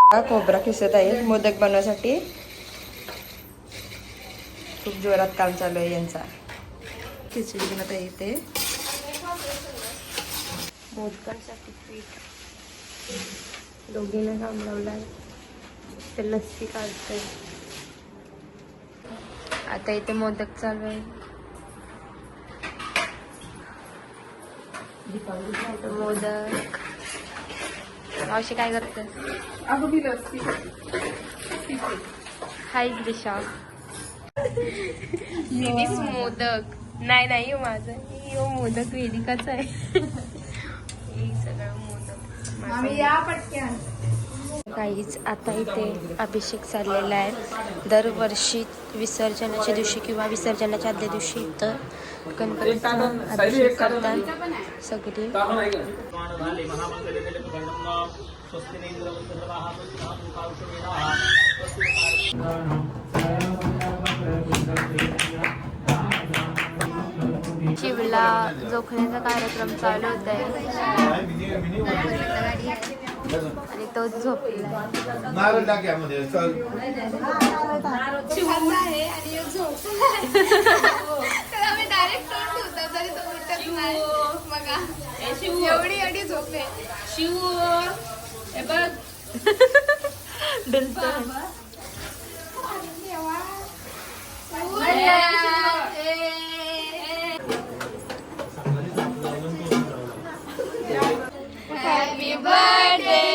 खोबरा खिसत आहे मोदक बनवण्यासाठी. खूप जोरात काम चालू आहे यांचा. खिचडी बनवता येते. मोदकांसाठी पीठ दोघींना काम लावलाय. तर लस्सी काढते. आता इथे मोदक चालू आहे. मोदक मावशी काय करते? हाय दिशा. दीदीच मोदक नाही हो माझा. हो मोदक वेदिकाचा आहे. हे सगळं मोदक काहीच. आता इथे अभिषेक चाललेला आहे. दरवर्षी विसर्जनाच्या दिवशी किंवा विसर्जनाच्या आदल्या दिवशी इथं गणपतीचा अभिषेक करतात सगळे. शिवला जोखण्याचा कार्यक्रम चालू होत आहे आणि तो झोपला. एवढी झोपे शिव हे बघ. Happy birthday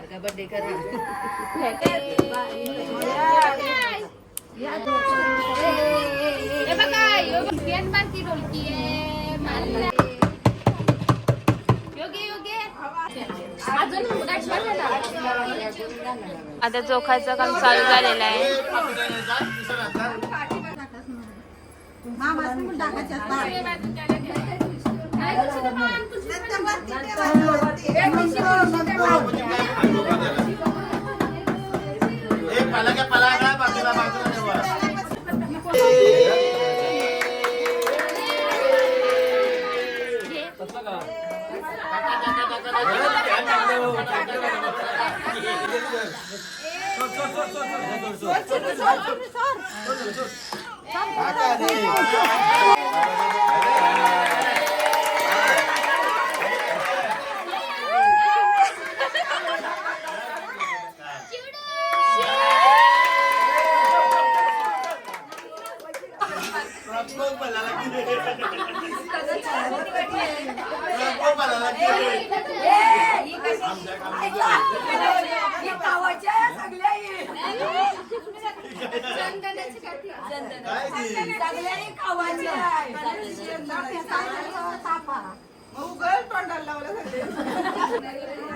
dear बर्थडे कर. आता चोखाचं काम चालू झालेलं आहे.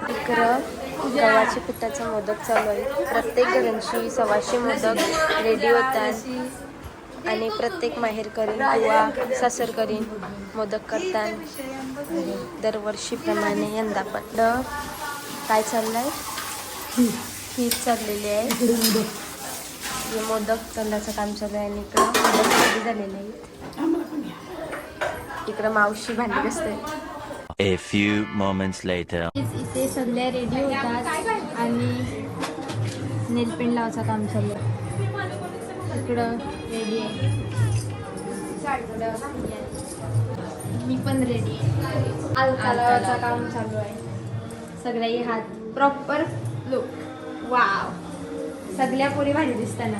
इकडं गव्हाच्या पिठाचा मोदक चालू आहे. प्रत्येक घरांची 100 मोदक रेडी होतात आणि प्रत्येक माहेरकरीण किंवा सासरकरीण मोदक करतात दरवर्षीप्रमाणे. यंदा पण काय चाललंय? खीर चाललेली आहे. हे मोदक तोंडाचं काम चालू आहे आणि इकडं मोदक रेडी झालेले आहेत. इकडं मावशी भांडी बसते. A few moments later. इथे सगळे रेडी होतात आणि नेलपेंट लावायचं काम चालू आहे. इकडं रेडी आहे. मी पण रेडी आहे. अलता लावायचं काम चालू आहे. सगळ्याही हात प्रॉपर लुक. वाव, सगळ्या पोरी भारी दिसताना.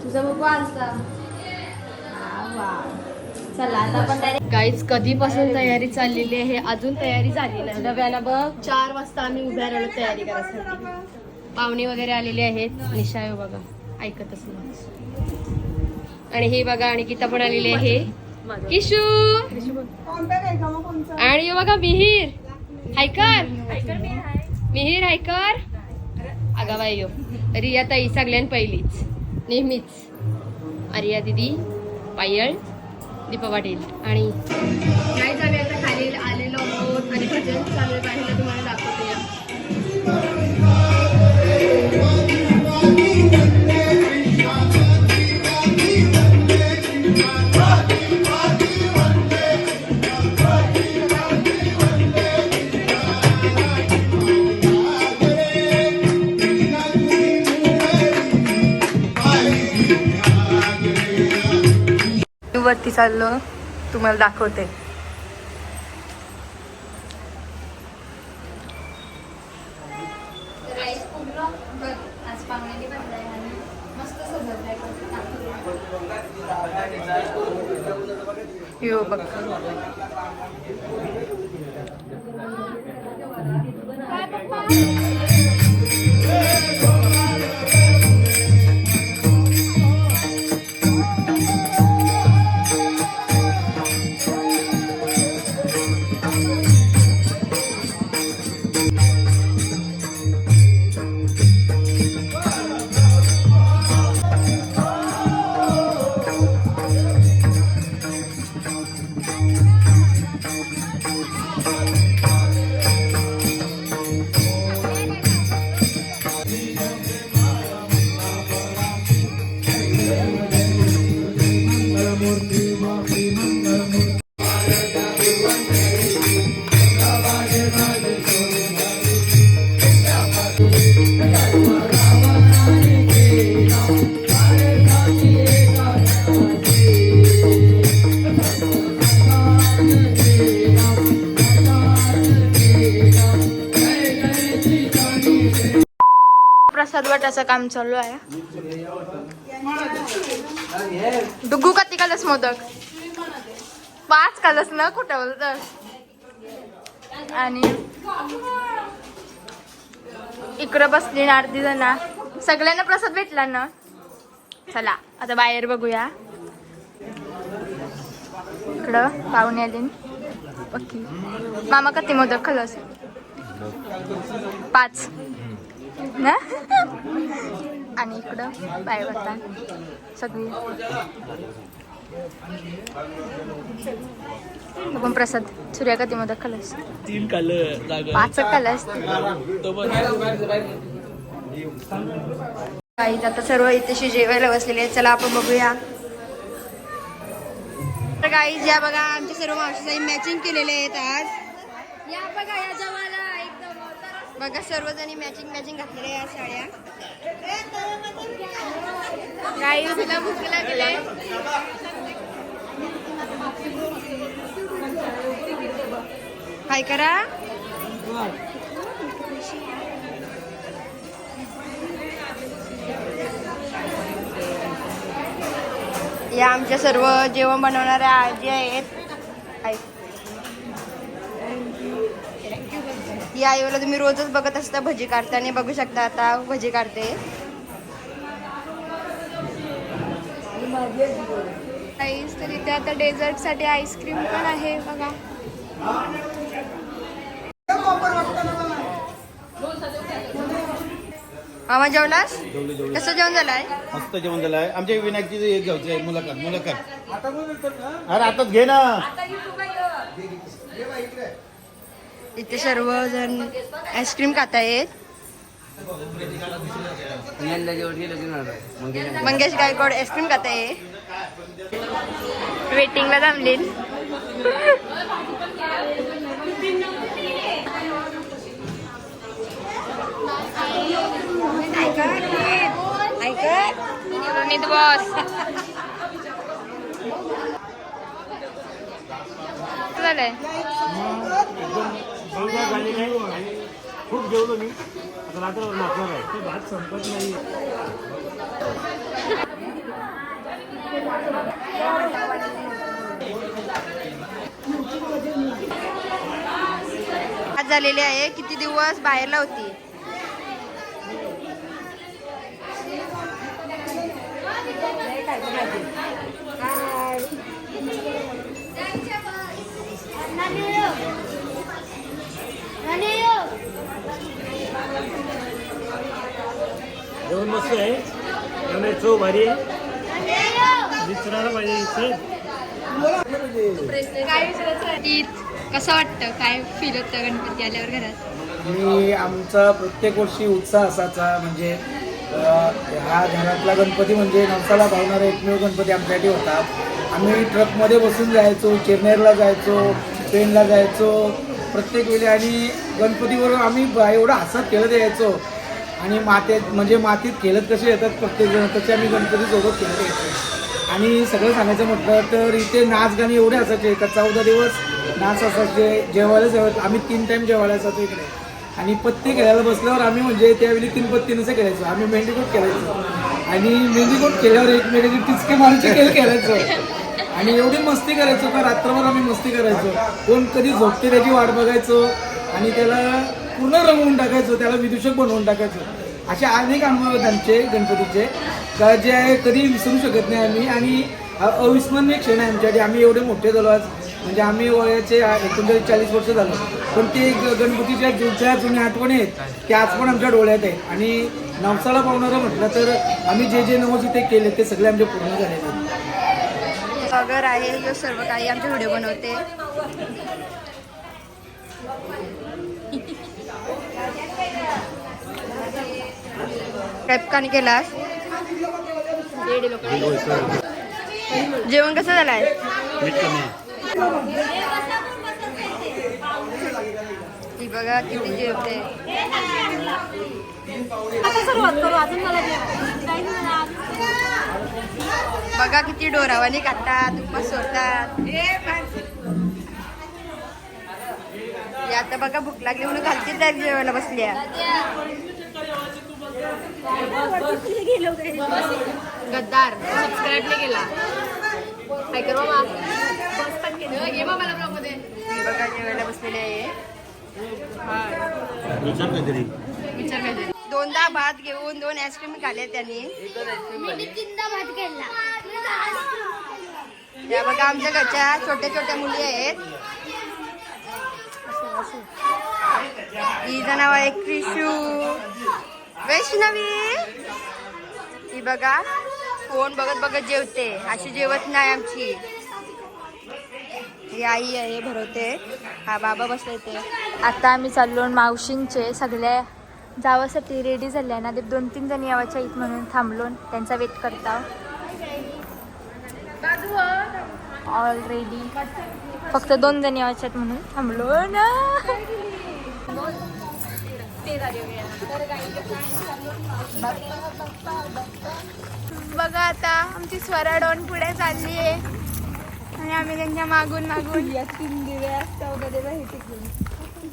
तुझा बघू आलता. वाव. चला आता पण गाईच कधीपासून तयारी चाललेली आहे. अजून तयारी झाली नाही. डब्याला बघ 4 वाजता आम्ही उभ्या राहिलो तयारी करायसाठी. पाहुणे वगैरे आलेले आहेत. निशा बघा ऐकतच नाही. आणि हे बघा आणि गीता पण आलेली आहे. किशू आणि बघा मिहीर हायकर. मिहीर हायकर. अगा बाई रिया ताई सगळ्यां पहिलीच नेहमीच. आर्या दिदी, पायल, दीपा पाटील आणि काय झाले. आता खाली आलेलो आहोत आणि भजन चालू आहे. बाहेर तुम्हाला दाखवते. वरती चाललो, तुम्हाला दाखवते. आज पाहुण्याने बनलाय आणि मस्त सजवलाय. यो बघ. प्रसाद वाटायचं काम चालू आहे. डुगू किती खाल्लंस मोदक? 5 खाल्लंस ना, कुठं बोलतस? आणि इकडं बसली ना अर्धी जण. सगळ्यांना प्रसाद भेटला ना. चला आता बाहेर बघूया. इकडं पाहुणे आले. ओके मामा किती मोदक खाल्लंस? 5 ना. आणि इकडं बाय बघता सगळी बघून प्रसाद. सूर्या कधी मोदक खाल्लंस? 3 खाल्लं. 5 खाल्लंस. काही आता सर्व इथे जेवायला बसलेले आहेत. चला आपण बघूया. तर गाईज या बघा, आमच्या सर्व मावशी मॅचिंग केलेले आहेत आज. या बघा या जवाला बघा, सर्वजणी मॅचिंग घातलेल्या या साड्या. गाईज तिला भूक लागले. काय करा. या आमच्या सर्व जेवण बनवणाऱ्या आजी आहेत. या आईला तुम्ही रोजच बघत असता भजी काढताना. बघू शकता आता भजी काढते. तर इथे आता डेझर्ट साठी आईस्क्रीम पण आहे बघा. मामा जेवलास? कसं जेवण झालंय? मस्त जेवण झालं आहे. आमच्या विनायकची एक घ्यायची आहे. मुलाखत. अरे आताच घे ना. इथे सर्वजण आईस्क्रीम खात आहेत. मंगेश गायकवाड आईस्क्रीम खात आहे. वेटिंगला थांबले. बॉस झालंय. खूप जेवलो मी. आता रात्रभर नाचणार आहे. ते भात संपत नाही. आज झालेली आहे. किती दिवस बाहेरला होती. जेवण मस्त आहे. त्यामुळे चव भारी आहे. विचारायला पाहिजे. कसं वाटतं? काय फील होतं गणपती आल्यावर घरात? आणि आमचा प्रत्येक वर्षी उत्साह असायचा. म्हणजे ह्या घरातला गणपती म्हणजे नवसाला भावणारा एकमेव गणपती आमच्यासाठी होता. आम्ही ट्रकमध्ये बसून जायचो, चेन्नईला जायचो, ट्रेनला जायचो प्रत्येक वेळी. आणि गणपतीवर आम्ही एवढं हसत खेळत यायचो. आणि मातीत खेळत कसे येतात प्रत्येक जण, तसे आम्ही गणपतीसोबत खेळत यायचो. आणि सगळं सांगायचं म्हटलं तर इथे नाच गाणी एवढे असायचे का 14 दिवस नाच असायचे. जेवायला आम्ही 3 टाइम जेवायला जातो इकडे. आणि पत्ती खेळायला बसल्यावर आम्ही म्हणजे त्यावेळी 3 पत्तीनुसार खेळायचो. आम्ही मेंढीकोट खेळायचो आणि मेंढीकोट खेळल्यावर एकमेकांची टिचके मारूचे खेळ खेळायचो आणि एवढी मस्ती करायचो का रात्रभर आम्ही मस्ती करायचो. कोण कधी झोपते त्याची वाट बघायचो आणि त्याला पूर्ण रंगवून टाकायचो, त्याला विदूषक बनवून टाकायचो. असे अनेक अनुभव आहेत आमचे गणपतीचे का जे आहे कधी विसरू शकत नाही आम्ही. आणि अविस्मरणीय क्षण आहे आमच्यासाठी. आम्ही एवढे मोठे झालो आज, म्हणजे आम्ही वयाचे 39-40 वर्ष झालो, पण ते गणपतीच्या ज्या जुन्या आठवणी आहेत त्या आज पण आमच्या डोळ्यात आहेत. आणि नवसाला पावणारं म्हटलं तर आम्ही जे नवस इथे केले ते सगळे आमचे पूर्ण झालेले आहेत. वगैरे आहे जो सर्व काही आमचे व्हिडिओ बनवते. काय केलास? जेवण कसं झालंय? ही बघा किती जेवते. बघा किती डोरावानी खातात, तुप्पा सोडतात. आता बघा भूक लागली म्हणून खालती त्या जेवायला बसल्या. गद्दार सबस्क्राईब नाही केला. काय करू मला ब्लॉग मध्ये बघा जेवायला बसलेले आहे. विचार काय 2दा भात घेऊन 2 आईस्क्रीम खाल्ले त्यांनी. त्या बघा आमच्या घरच्या छोट्या छोट्या मुली आहेत. हिचं नाव आहे क्रिशू. वैष्णवी ही बघा फोन बघत बघत जेवते, अशी जेवत नाही आमची. ही आई आहे भरवते. हा बाबा बसले ते. आता आम्ही चाललो मावशींचे सगळ्या जावासाठी रेडी झाल्या ना. ते 2-3 जण यावाच्या आहेत म्हणून थांबलो, त्यांचा वेट करता. ऑलरेडी फक्त 2 जण यावाच्यात म्हणून थांबलो ना. बघा आता आमची स्वरा डॉन पुढे चालली आहे आणि आम्ही त्यांच्या मागून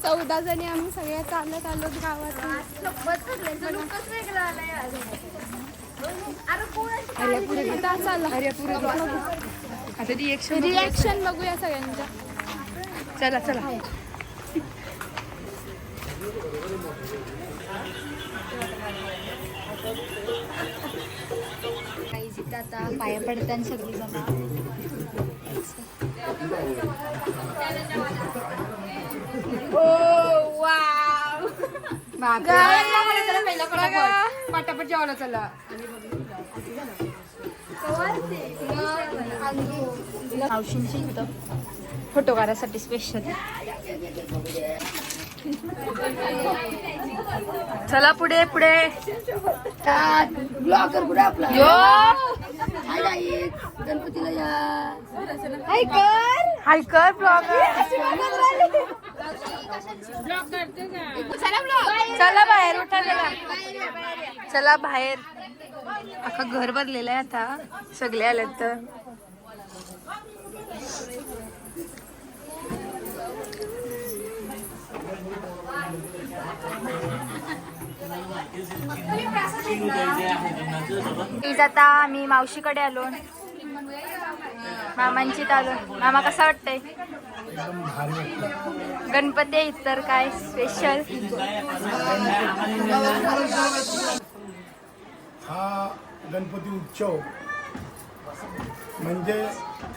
14 जणी आम्ही सगळ्या चालत आलो गावातून. रिॲक्शन बघूया सगळ्यांच्या. चला चला. आता पाया पडतात सगळी जण. पटापट जेवायला चला. मावशींची इथं फोटो काढायसाठी स्पेशल. चला पुढे पुढे. ब्लॉगर पुढे आपला गणपतीला या. हाय कर ब्लॉगर. चला बाहेर उठा. चला बाहेर. अख्खा घर भरलेलं आहे आता. सगळे आलेत तर. आता आम्ही मावशीकडे आलो, मामांचीत आलो. मामा कसा वाटतंय? गणपती इतर काय स्पेशल? हा गणपती उत्सव म्हणजे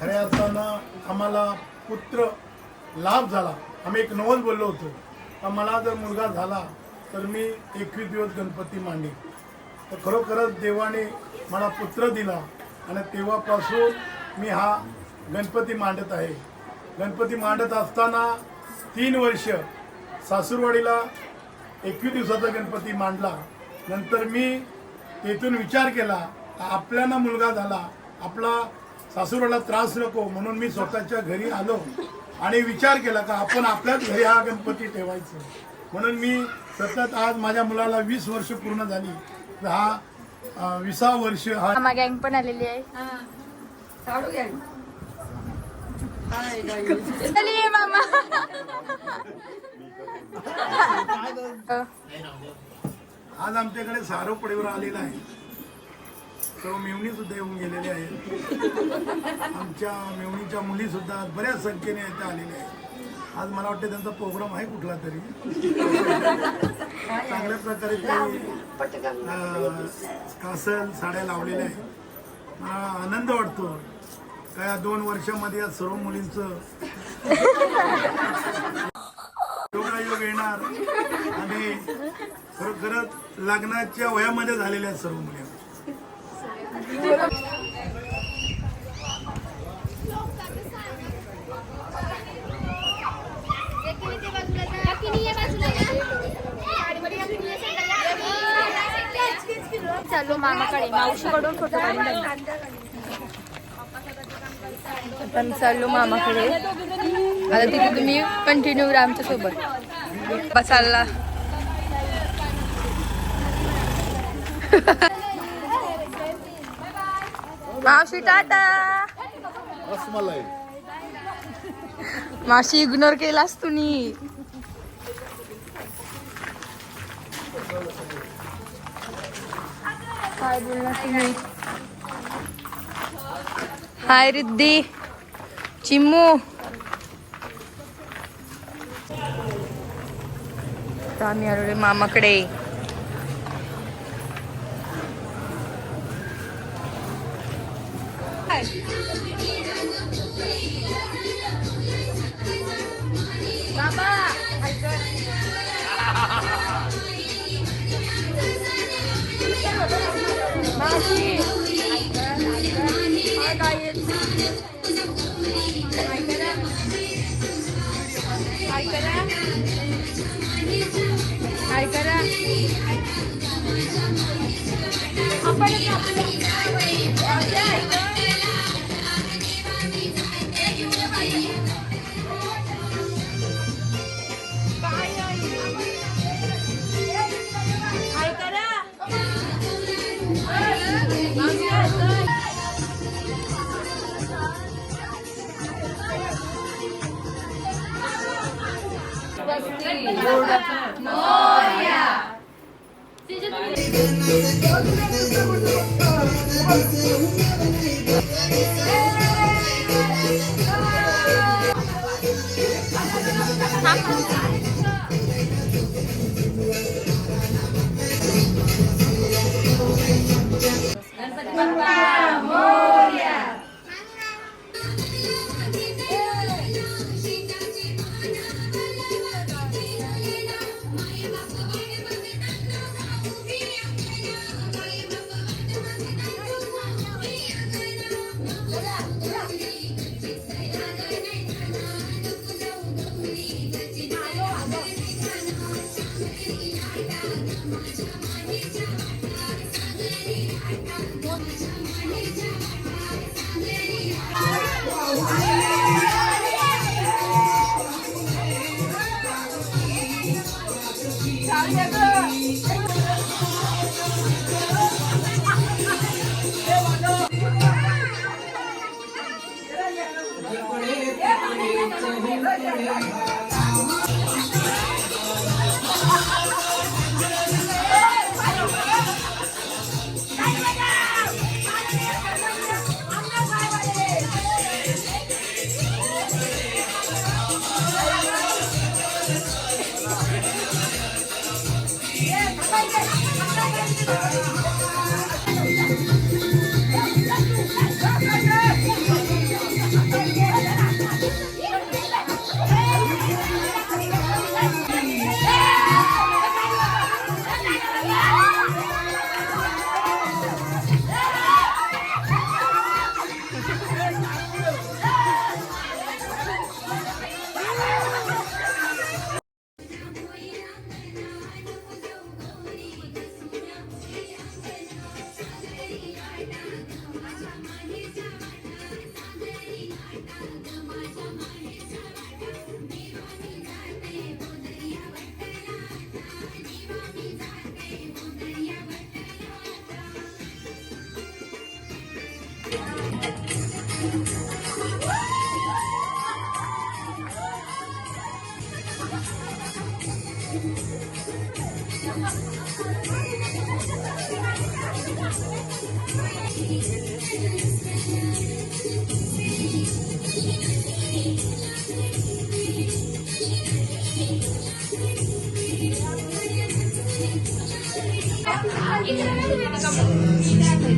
खऱ्या अर्थानं आम्हाला पुत्र लाभ झाला. आम्ही एक नवस बोललो होतो का मला जर मुलगा झाला तर मी 21 दिवस गणपती मांडेन. तर खरोखरच देवाने मला पुत्र दिला आणि तेव्हापासून मी हा गणपती मांडत आहे. गणपती मांडत असताना 3 वर्ष सासूरवाडीला 21 दिवसाचा गणपती मांडला. नंतर मी तेथून विचार केला आपल्याला मुलगा झाला, आपला सासूरवाडीला त्रास नको, म्हणून मी स्वतःच्या घरी आलो आणि विचार केला का आपण आपल्याच घरी हा गणपती ठेवायचा. म्हणून मी सतत आज माझ्या मुलाला 20 वर्ष पूर्ण झाली. हा 20वा वर्ष. हा मामा गँग पण आलेली आहे. काढू घ्या. चलिए मामा. आज आमच्याकडे सारो पडेवर आलेला आहे. सर्व मेवणी सुद्धा येऊन गेलेले आहेत. आमच्या मेवणीच्या मुली सुद्धा बऱ्याच संख्येने इथे आलेल्या आहेत. आज मला वाटतं त्यांचा प्रोग्राम आहे कुठला तरी. चांगल्या प्रकारे ते कासल साड्या लावलेल्या आहेत. मला आनंद वाटतो का या 2 वर्षामध्ये या सर्व मुलींचं योगायोग येणार आणि खरोखरच लग्नाच्या वयामध्ये झालेल्या सर्व मुली. चालू मामाकडे मावशीकडून फोटो काढून द्या. आपण चाललो मामाकडे. आता तिथे तुम्ही कंटिन्यू राहा आमच्या सोबत. चालला मावशी टाटा. मावशी इग्नोर केलास तुम्ही. काय बोलणार तुम्ही. हाय रिद्धी चिम्मू. आम्ही आलो मामाकडे.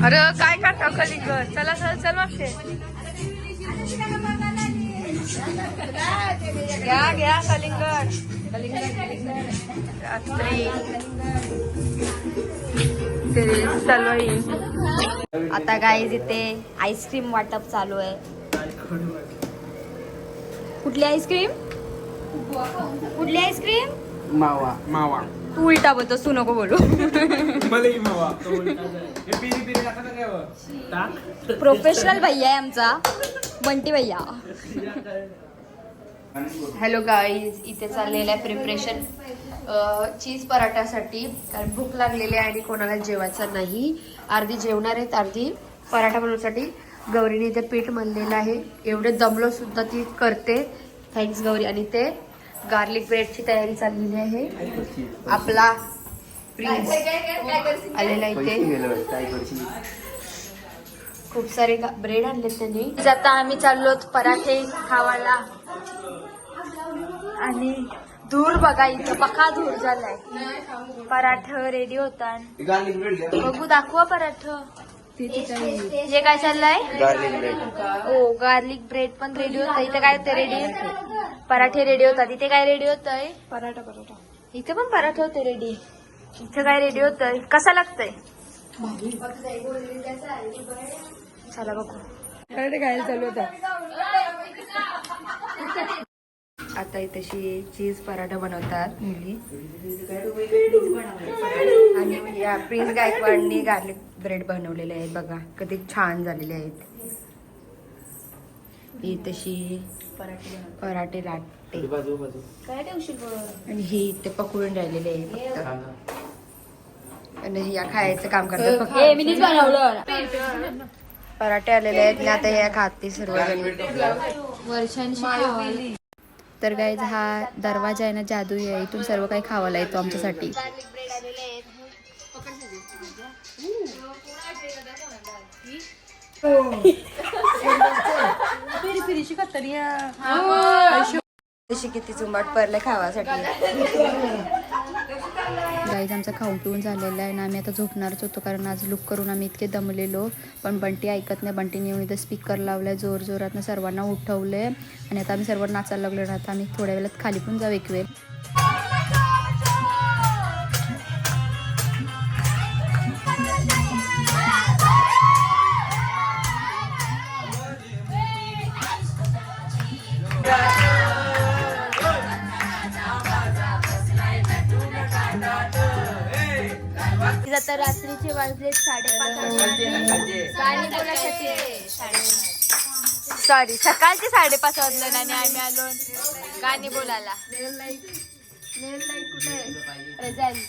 अरे काय करता कलिंगड, चला चल चल मागचे घ्या घ्या कलिंगड रात्री ते चालू आहे. आता गाईज इथे आईस्क्रीम वाटप चालू आहे. कुठली आईस्क्रीम? कुठली आईस्क्रीम? मावा मावा तू उलटा बोलतो, तू नको बोलू. मावा प्रोफेशनल भैया आहे आमचा बंटी भैया. हॅलो गाईज, इथे चाललेलं आहे प्रिपरेशन चीज पराठासाठी. कारण भूक लागलेली आहे आणि कोणाला जेवायचं नाही. अर्धी जेवणार आहेत, अर्धी पराठा बनवण्यासाठी. गौरीने इथे पीठ मळलेलं आहे. एवढे दमलो सुद्धा ती करते. थँक्स गौरी. आणि ते गार्लिक ब्रेडची तयारी चाललेली आहे. आपला प्रिन्स आलेला इथे. खूप सारे ब्रेड आणले त्यांनी. आता आम्ही चाललो पराठे खावायला. आणि धूर बघा इथं पक्का धूर झालाय. पराठ रेडी होता. बघू दाखवा पराठ. हे काय चाललंय? ओ गार्लिक ब्रेड पण रेडी होत. इथे काय होतं रेडी? पराठे रेडी होतात. इथे काय रेडी होतंय? पराठा. इथे पण पराठा होते रेडी. इथे काय रेडी होतंय? कसा लागतंय? चला बघू. खायला चालू होता. आता इथेशी चीज पराठा बनवतात मुली. आणि या प्रिन्स गायकवाडनी गार्लिक ब्रेड बनवलेले आहेत. बघा कधी छान झालेले आहेत. ही तशी पराठे लाटते आणि ही इथे पकडून राहिलेले आहेत फक्त. आणि या खायचं काम करतात फक्त. मीच बनवलं. पराठे आलेले आहेत आणि आता हे खाते सर्वजण. वर्षांशी तर गाईज हा दरवाजा आहे ना जादुई आहे. इथून सर्व काही खावायला येतो आमच्यासाठी. तशी किती चुंबाट परले खावासाठी. गाईज आमचा खाऊन पिऊन झालेला आहे ना. आम्ही आता झोपणारच होतो कारण आज लुक करून आम्ही इतके दमलेलो. पण बंटी ऐकत नाही. बंटीने येऊन इथं स्पीकर लावलाय जोर जोरात सर्वांना उठवले. आणि आता आम्ही सर्व नाचायला लागलो ना. आता आम्ही थोड्या वेळात खाली पण जाऊ एक वेळ. आता रात्रीचे वाजले 5:30. गाणी बोलासाठी सॉरी सकाळचे 5:30 वाजले ना आणि आम्ही आलो गाणी बोलायला. कुठे आहे?